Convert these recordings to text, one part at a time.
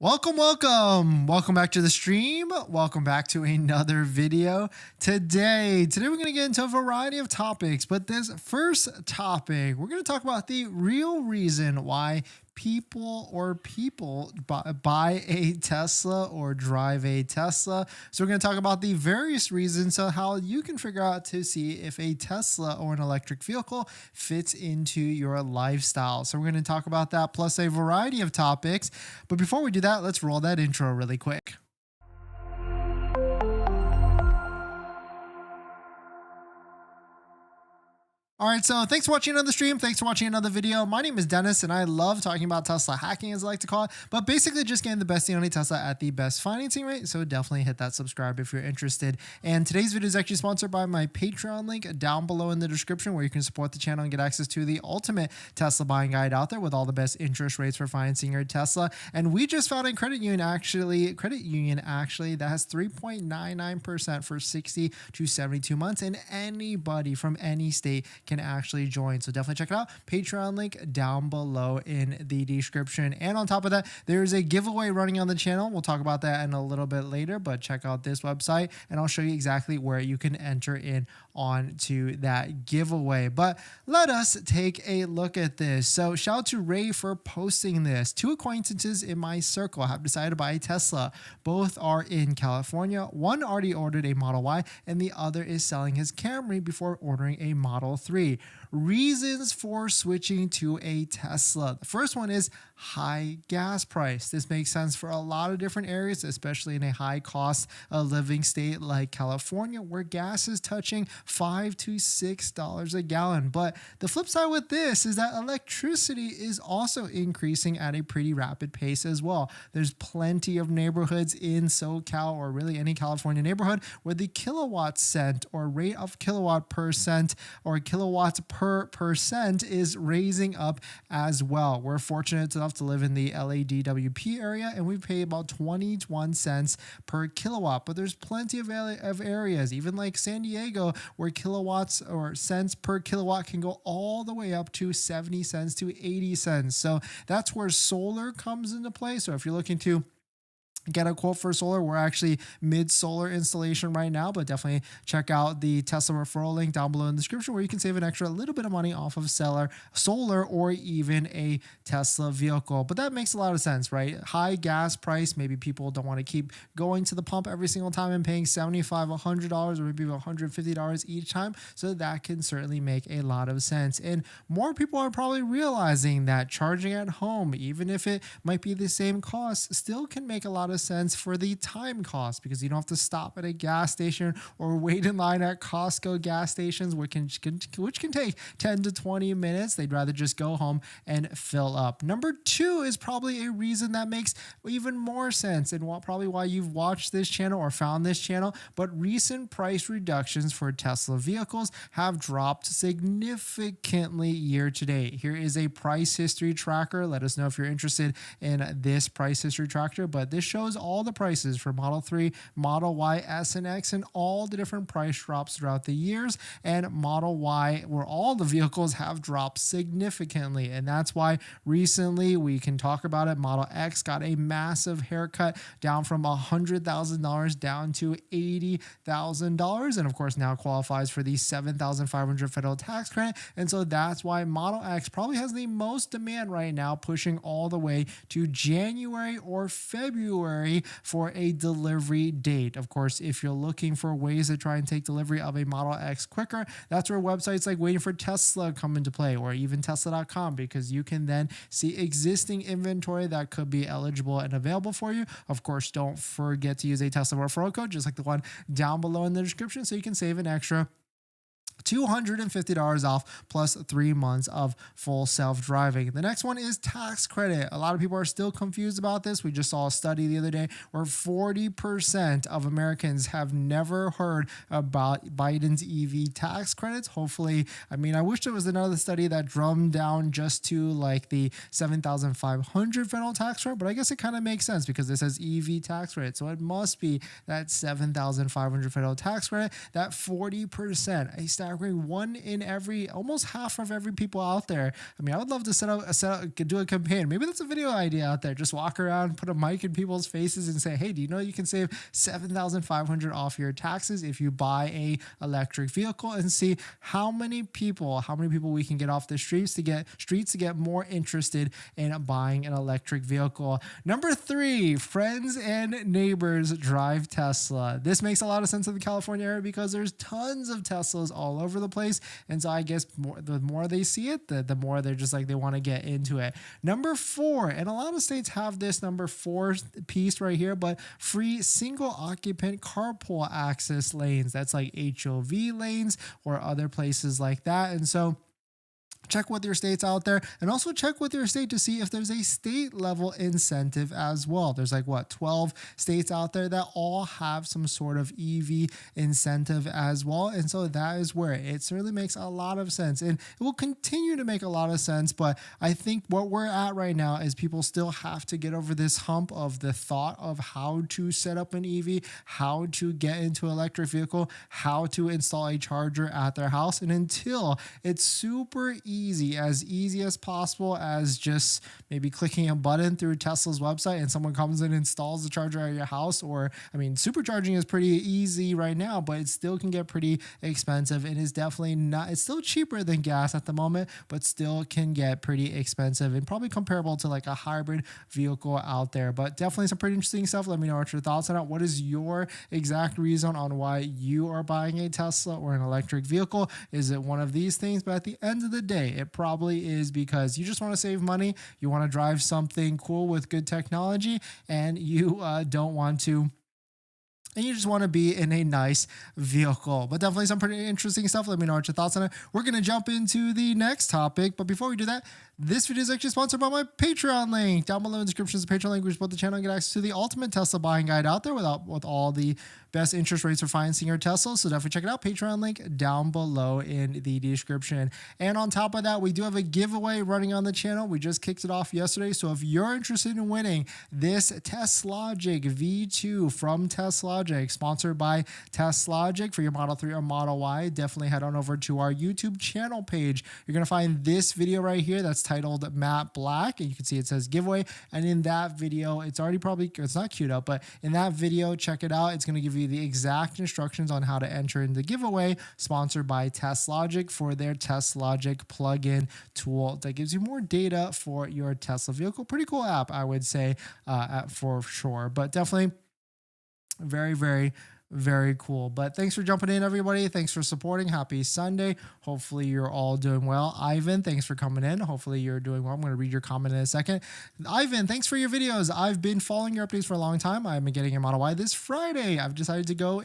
Welcome back to the stream. Welcome back to another video. Today we're going to get into a variety of topics, but this first topic, we're going to talk about the real reason why people buy a Tesla or drive a Tesla. So we're going to talk about the various reasons of how you can figure out to see if a Tesla or an electric vehicle fits into your lifestyle. So we're going to talk about that plus a variety of topics. But before we do that, let's roll that intro really quick. All right, so thanks for watching another stream. Thanks for watching another video. My name is Dennis, and I love talking about Tesla hacking, as I like to call it, but basically just getting the best deal on a Tesla at the best financing rate. So definitely hit that subscribe if you're interested. And today's video is actually sponsored by my Patreon link down below in the description, where you can support the channel and get access to the ultimate Tesla buying guide out there with all the best interest rates for financing your Tesla. And we just found a credit union actually that has 3.99% for 60 to 72 months, and anybody from any state can actually join. So definitely check it out. Patreon link down below in the description. And on top of that, there's a giveaway running on the channel. We'll talk about that in a little bit later, but check out this website and I'll show you exactly where you can enter in onto that giveaway. But let us take a look at this. So shout out to Ray for posting this. Two acquaintances in my circle have decided to buy a Tesla. Both are in California. One already ordered a Model Y and the other is selling his Camry before ordering a Model 3. Reasons for switching to a Tesla. The first one is high gas price. This makes sense for a lot of different areas, especially in a high cost of living state like California, where gas is touching $5 to $6 a gallon. But the flip side with this is that electricity is also increasing at a pretty rapid pace as well. There's plenty of neighborhoods in SoCal, or really any California neighborhood, where the kilowatt cent or rate of kilowatt per cent or kilowatts per percent is raising up as well. We're fortunate enough to live in the LADWP area, and we pay about 21 cents per kilowatt. But there's plenty of areas, even like San Diego, where kilowatts or cents per kilowatt can go all the way up to 70 cents to 80 cents. So that's where solar comes into play. So if you're looking to get a quote for solar, we're actually mid solar installation right now, but definitely check out the Tesla referral link down below in the description, where you can save an extra little bit of money off of solar or even a Tesla vehicle. But that makes a lot of sense, right? High gas price. Maybe people don't want to keep going to the pump every single time and paying $75, $100, or maybe $150 each time. So that can certainly make a lot of sense. And more people are probably realizing that charging at home, even if it might be the same cost, still can make a lot of sense for the time cost, because you don't have to stop at a gas station or wait in line at Costco gas stations, which can take 10 to 20 minutes. They'd rather just go home and fill up. Number two is probably a reason that makes even more sense, and probably why you've watched this channel or found this channel. But recent price reductions for Tesla vehicles have dropped significantly year to date. Here is a price history tracker. Let us know if you're interested in this price history tracker, but this shows all the prices for Model 3, Model Y, S, and X, and all the different price drops throughout the years. And Model Y, where all the vehicles have dropped significantly. And that's why recently, we can talk about it, Model X got a massive haircut, down from $100,000 down to $80,000. And of course, now qualifies for the $7,500 federal tax credit. And so that's why Model X probably has the most demand right now, pushing all the way to January or February for a delivery date. Of course, if you're looking for ways to try and take delivery of a Model X quicker, that's where websites like Waiting for Tesla come into play, or even Tesla.com, because you can then see existing inventory that could be eligible and available for you. Of course, don't forget to use a Tesla referral code, just like the one down below in the description, so you can save an extra $250 off plus 3 months of full self-driving. The next one is tax credit. A lot of people are still confused about this. We just saw a study the other day where 40% of Americans have never heard about Biden's EV tax credits. Hopefully, I wish there was another study that drummed down just to like the $7,500 federal tax credit, but I guess it kind of makes sense because it says EV tax credit. So it must be that $7,500 federal tax credit, that 40%, a staggering one in every, almost half of every people out there. I mean, I would love to do a campaign. Maybe that's a video idea out there. Just walk around, put a mic in people's faces and say, hey, do you know you can save $7,500 off your taxes if you buy a electric vehicle, and see how many people we can get off the streets to get more interested in buying an electric vehicle. Number 3, friends and neighbors drive Tesla. This makes a lot of sense in the California area because there's tons of Teslas all over the place. And so I guess the more they see it, the more they're just like, they want to get into it. Number 4, and a lot of states have this number 4 piece right here, but free single occupant carpool access lanes. That's like HOV lanes or other places like that. And so check with your states out there, and also check with your state to see if there's a state level incentive as well. There's like 12 states out there that all have some sort of EV incentive as well. And so that is where it certainly makes a lot of sense, and it will continue to make a lot of sense. But I think what we're at right now is people still have to get over this hump of the thought of how to set up an EV, how to get into an electric vehicle, how to install a charger at their house. And until it's super easy as possible as just maybe clicking a button through Tesla's website and someone comes in and installs the charger at your house, or I mean, supercharging is pretty easy right now, but it still can get pretty expensive. It is definitely not, it's still cheaper than gas at the moment, but still can get pretty expensive and probably comparable to like a hybrid vehicle out there. But definitely some pretty interesting stuff. Let me know what your thoughts on it. What is your exact reason on why you are buying a Tesla or an electric vehicle? Is it one of these things? But at the end of the day, it probably is because you just want to save money, you want to drive something cool with good technology, and you don't want to, and you just want to be in a nice vehicle. But definitely some pretty interesting stuff. Let me know what your thoughts on it. We're going to jump into the next topic. But before we do that, this video is actually sponsored by my Patreon link. Down below in the description is the Patreon link, which support the channel and get access to the ultimate Tesla buying guide out there with all the best interest rates for financing your Tesla. So definitely check it out. Patreon link down below in the description. And on top of that, we do have a giveaway running on the channel. We just kicked it off yesterday. So if you're interested in winning this TestLogic V2 from TestLogic, sponsored by TestLogic for your Model 3 or Model Y, definitely head on over to our YouTube channel page. You're going to find this video right here that's titled MAGBAK, and you can see it says giveaway. And in that video, it's not queued up, but in that video, check it out. It's going to give you the exact instructions on how to enter in the giveaway, sponsored by TestLogic for their TestLogic plugin tool that gives you more data for your Tesla vehicle. Pretty cool app, I would say, for sure, but definitely very, very, very cool. But thanks for jumping in, everybody. Thanks for supporting. Happy Sunday. Hopefully you're all doing well. Ivan, thanks for coming in. Hopefully you're doing well. I'm going to read your comment in a second. Ivan, thanks for your videos. I've been following your updates for a long time. I've been getting a Model Y this Friday. I've decided to go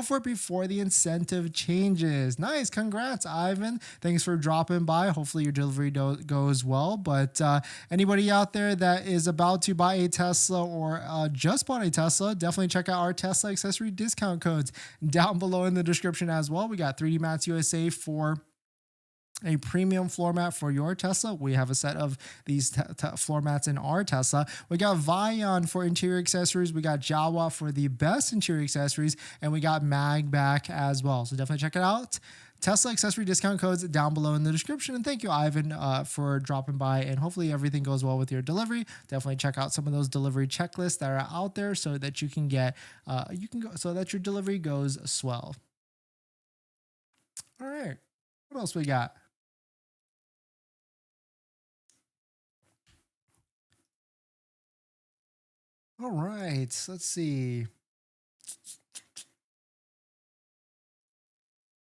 for it before the incentive changes. Nice. Congrats, Ivan. Thanks for dropping by. Hopefully your delivery goes well. But anybody out there that is about to buy a Tesla or just bought a Tesla, definitely check out our Tesla accessory discount codes down below in the description as well. We got 3D Mats USA for a premium floor mat for your Tesla. We have a set of these floor mats in our Tesla. We got RIVIAN for interior accessories. We got Jawa for the best interior accessories, and we got MAGBAK as well. So definitely check it out. Tesla accessory discount codes down below in the description. And thank you, Ivan, for dropping by, and hopefully everything goes well with your delivery. Definitely check out some of those delivery checklists that are out there so that you can get, so that your delivery goes swell. All right. What else we got? All right. Let's see.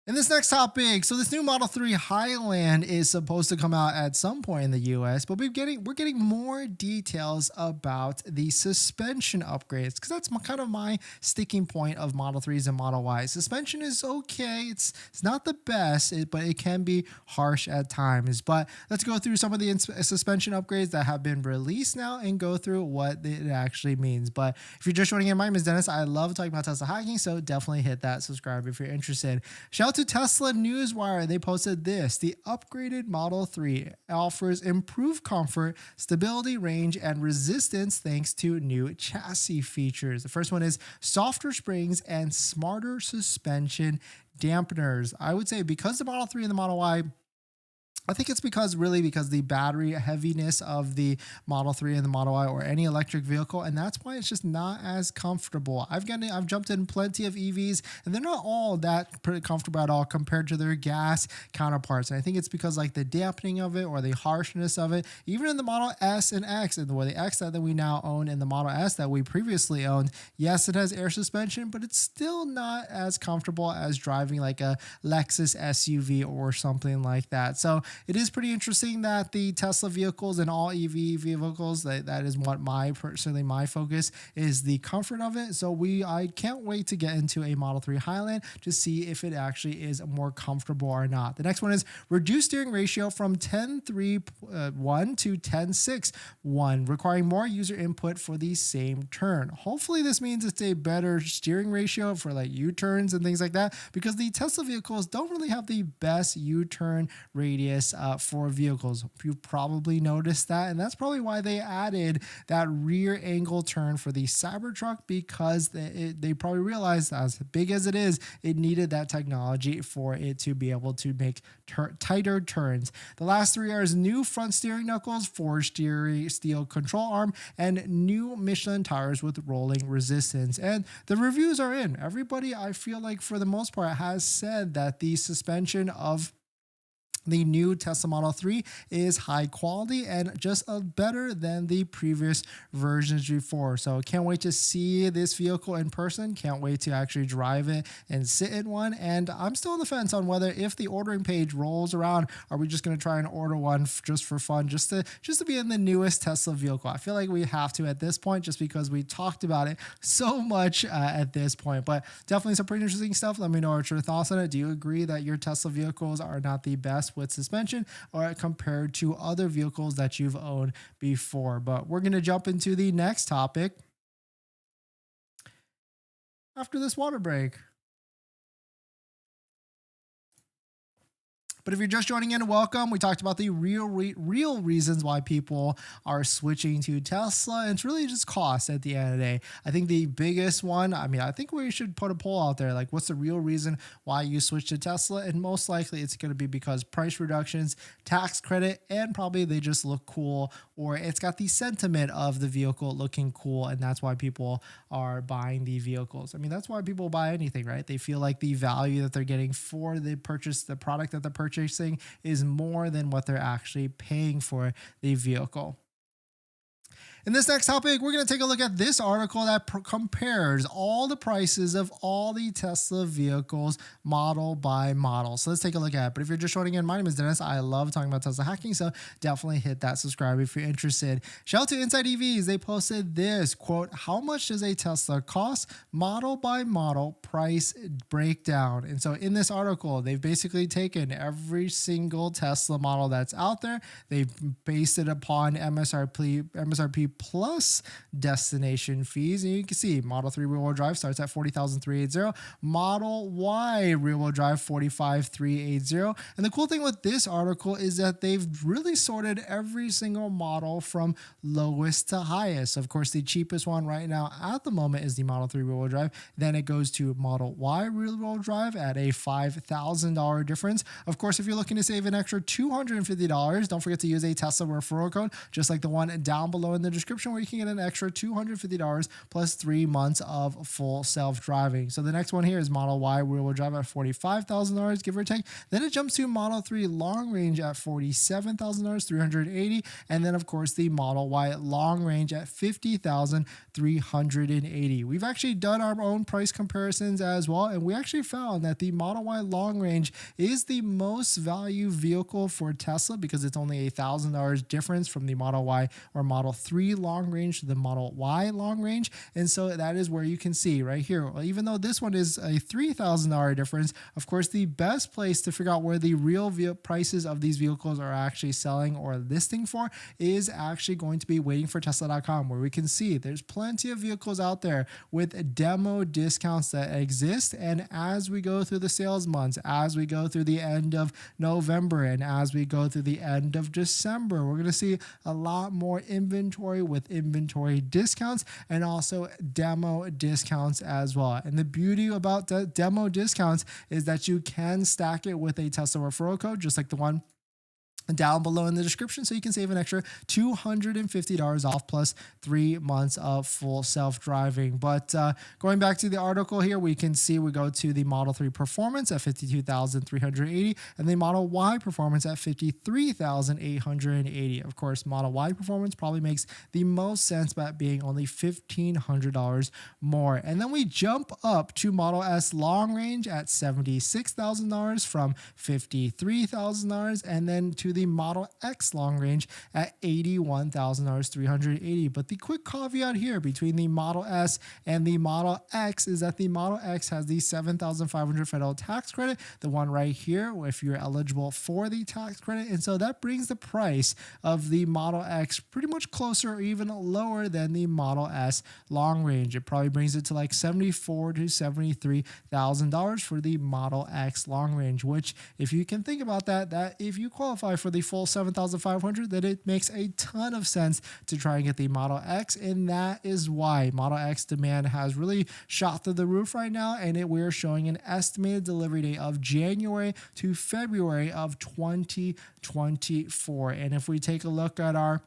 In this next topic, so this new Model 3 Highland is supposed to come out at some point in the US, but we're getting more details about the suspension upgrades, because that's kind of my sticking point of Model 3s and Model Ys. Suspension is okay. It's not the best, but it can be harsh at times. But let's go through some of the suspension upgrades that have been released now and go through what it actually means. But if you're just joining in, my name is Dennis. I love talking about Tesla hacking, so definitely hit that subscribe if you're interested. Shout out to to Tesla Newswire. They posted this: the upgraded Model 3 offers improved comfort, stability, range, and resistance thanks to new chassis features. The first one is softer springs and smarter suspension dampeners. I would say because the Model 3 and the Model Y, I think it's because the battery heaviness of the Model 3 and the Model Y or any electric vehicle, and that's why it's just not as comfortable. I've jumped in plenty of EVs, and they're not all that pretty comfortable at all compared to their gas counterparts. And I think it's because like the dampening of it or the harshness of it, even in the Model S and X, and the X that we now own and the Model S that we previously owned, yes, it has air suspension, but it's still not as comfortable as driving like a Lexus SUV or something like that. So it is pretty interesting that the Tesla vehicles and all EV vehicles, that is what my focus is, the comfort of it. So I can't wait to get into a Model 3 Highland to see if it actually is more comfortable or not. The next one is reduced steering ratio from 10.3.1 to 10.6.1, requiring more user input for the same turn. Hopefully this means it's a better steering ratio for like U-turns and things like that, because the Tesla vehicles don't really have the best U-turn radius for vehicles. You've probably noticed that, and that's probably why they added that rear angle turn for the Cybertruck, because they probably realized, as big as it is, it needed that technology for it to be able to make tighter turns. The last three are new front steering knuckles, forged steel control arm, and new Michelin tires with rolling resistance. And the reviews are in. Everybody, I feel like for the most part, has said that the suspension of the new Tesla Model 3 is high quality and just better than the previous versions before. So can't wait to see this vehicle in person. Can't wait to actually drive it and sit in one. And I'm still on the fence on whether, if the ordering page rolls around, are we just going to try and order one just for fun, just to be in the newest Tesla vehicle. I feel like we have to at this point, just because we talked about it so much at this point. But definitely some pretty interesting stuff. Let me know what your thoughts on it. Do you agree that your Tesla vehicles are not the best with suspension or compared to other vehicles that you've owned before? But we're going to jump into the next topic after this water break. But if you're just joining in, welcome. We talked about the real reasons why people are switching to Tesla, and it's really just cost at the end of the day. I think the biggest one, I think we should put a poll out there, like what's the real reason why you switch to Tesla? And most likely it's going to be because price reductions, tax credit, and probably they just look cool, or it's got the sentiment of the vehicle looking cool, and that's why people are buying the vehicles. That's why people buy anything, right? They feel like the value that they're getting for the product that they're purchasing is more than what they're actually paying for the vehicle. In this next topic, we're going to take a look at this article that compares all the prices of all the Tesla vehicles model by model. So let's take a look at it. But if you're just joining in, my name is Dennis. I love talking about Tesla hacking, so definitely hit that subscribe if you're interested. Shout out to Inside EVs. They posted this, quote, how much does a Tesla cost? Model by model price breakdown. And so in this article, they've basically taken every single Tesla model that's out there. They've based it upon MSRP plus destination fees, and you can see Model 3 rear-wheel drive starts at $40,380, Model Y rear-wheel drive $45,380. And the cool thing with this article is that they've really sorted every single model from lowest to highest. Of course, the cheapest one right now at the moment is the Model 3 rear-wheel drive. Then it goes to Model Y rear-wheel drive at a $5,000 difference. Of course, if you're looking to save an extra $250, don't forget to use a Tesla referral code, just like the one down below in the description, where you can get an extra $250 plus 3 months of full self-driving. So the next one here is Model Y rear-wheel drive at $45,000, give or take. Then it jumps to Model 3 long range at $47,000, $380. And then, of course, the Model Y long range at $50,380. We've actually done our own price comparisons as well, and we actually found that the Model Y long range is the most value vehicle for Tesla, because it's only $1,000 difference from the Model Y or Model 3 3 long range to the Model Y long range. And so that is where you can see right here, well, even though this one is a $3,000 difference, of course, the best place to figure out where the real prices of these vehicles are actually selling or listing for is actually going to be waiting for Tesla.com, where we can see there's plenty of vehicles out there with demo discounts that exist. And as we go through the sales months, as we go through the end of November, and as we go through the end of December, we're going to see a lot more inventory with inventory discounts and also demo discounts as well. And the beauty about the demo discounts is that you can stack it with a Tesla referral code, just like the one down below in the description, so you can save an extra $250 off plus 3 months of full self-driving. But going back to the article here, we can see we go to the Model 3 Performance at $52,380 and the Model Y Performance at $53,880. Of course, Model Y Performance probably makes the most sense by being only $1,500 more. And then we jump up to Model S Long Range at $76,000 from $53,000, and then to the Model X Long Range at $81,380. But the quick caveat here between the Model S and the Model X is that the Model X has the $7,500 federal tax credit, the one right here, if you're eligible for the tax credit. And so that brings the price of the Model X pretty much closer or even lower than the Model S Long Range. It probably brings it to like $74,000 to $73,000 for the Model X Long Range, which, if you can think about that if you qualify for the full $7,500, that it makes a ton of sense to try and get the Model X. And that is why Model X demand has really shot through the roof right now, and we're showing an estimated delivery date of January to February of 2024. And if we take a look at our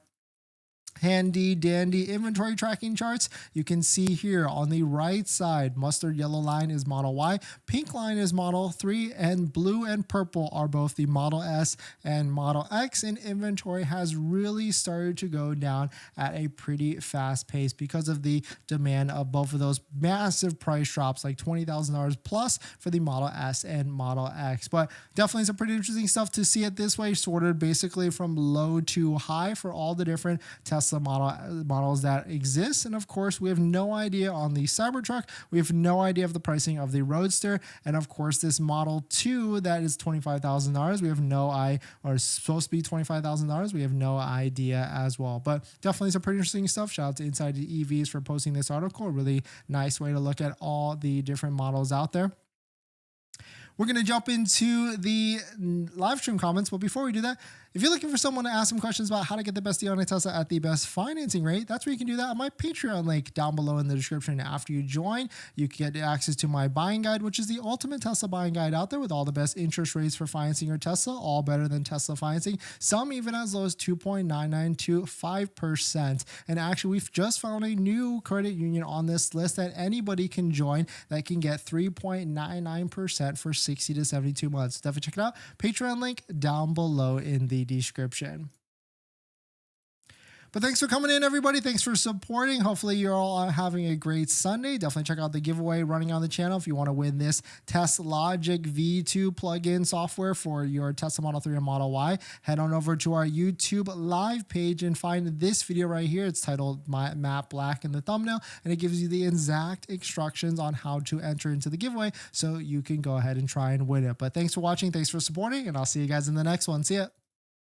handy dandy inventory tracking charts, you can see here on the right side, mustard yellow line is Model Y, pink line is Model 3, and blue and purple are both the Model S and Model X. And inventory has really started to go down at a pretty fast pace because of the demand of both of those massive price drops, like $20,000 plus for the Model S and Model X. But definitely some pretty interesting stuff to see it this way, sorted basically from low to high for all the different Tesla models that exist. And of course, we have no idea on the Cybertruck. We have no idea of the pricing of the Roadster. And of course, this Model 2 that is $25,000. We have no idea, or supposed to be $25,000. We have no idea as well. But definitely some pretty interesting stuff. Shout out to Inside the EVs for posting this article. A really nice way to look at all the different models out there. We're going to jump into the live stream comments. But before we do that, if you're looking for someone to ask some questions about how to get the best deal on a Tesla at the best financing rate, that's where you can do that on my Patreon link down below in the description. After you join, you can get access to my buying guide, which is the ultimate Tesla buying guide out there with all the best interest rates for financing your Tesla, all better than Tesla financing, some even as low as 2.99 to 5%. And actually, we've just found a new credit union on this list that anybody can join that can get 3.99% for 60 to 72 months. Definitely check it out. Patreon link down below in the description. But thanks for coming in, everybody. Thanks for supporting. Hopefully you're all having a great Sunday. Definitely check out the giveaway running on the channel if you want to win this TestLogic V2 plugin software for your Tesla Model 3 and Model Y. Head on over to our YouTube live page and find this video right here. It's titled MAGBAK in the thumbnail, and it gives you the exact instructions on how to enter into the giveaway so you can go ahead and try and win it. But thanks for watching. Thanks for supporting, and I'll see you guys in the next one. See ya.